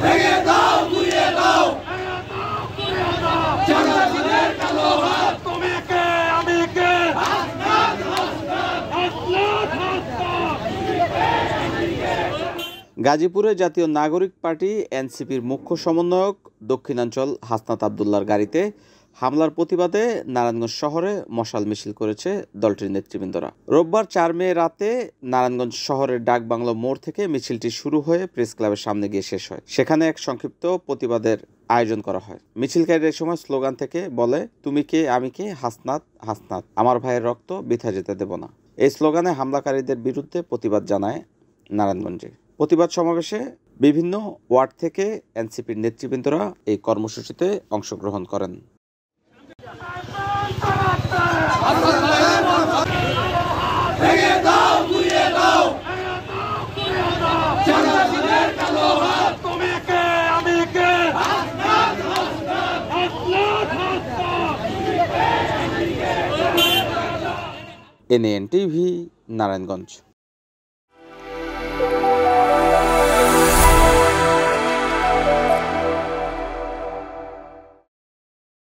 ভেঙে দাও গুড়িয়ে দাও সন্ত্রাসীদের কালো হাত। তুমি কে আমি কে গাজীপুরে জাতীয় নাগরিক পার্টি এনসিপির মুখ্য সমন্বয়ক দক্ষিণাঞ্চল হাসনাত আবদুল্লাহর গাড়িতে হামলার প্রতিবাদে নারায়ণগঞ্জ শহরে মশাল মিছিল করেছে দলটির নেতৃবৃন্দরা। রোববার ৪ মে রাতে নারায়ণগঞ্জ শহরের ডাকবাংলো মোড় থেকে মিছিলটি শুরু হয়ে প্রেস ক্লাবের সামনে গিয়ে শেষ হয়। সেখানে এক সংক্ষিপ্ত প্রতিবাদের আয়োজন করা হয়। মিছিলকারীরা এই সময় স্লোগান থেকে বলে, তুমি কে আমি কে, হাসনাত হাসনাত, আমার ভাইয়ের রক্ত বৃথা যেতে দেব না। এই স্লোগানে হামলাকারীদের বিরুদ্ধে প্রতিবাদ জানায় নারায়ণগঞ্জে। প্রতিবাদ সমাবেশে বিভিন্ন ওয়ার্ড থেকে এনসিপির নেতৃবৃন্দরা এই কর্মসূচিতে অংশগ্রহণ করেন। ভেঙে দাও গুড়িয়ে দাও সন্ত্রাসীদের কালো হাত। তুমি কে আমি কে NAN TV, নারায়ণগঞ্জ।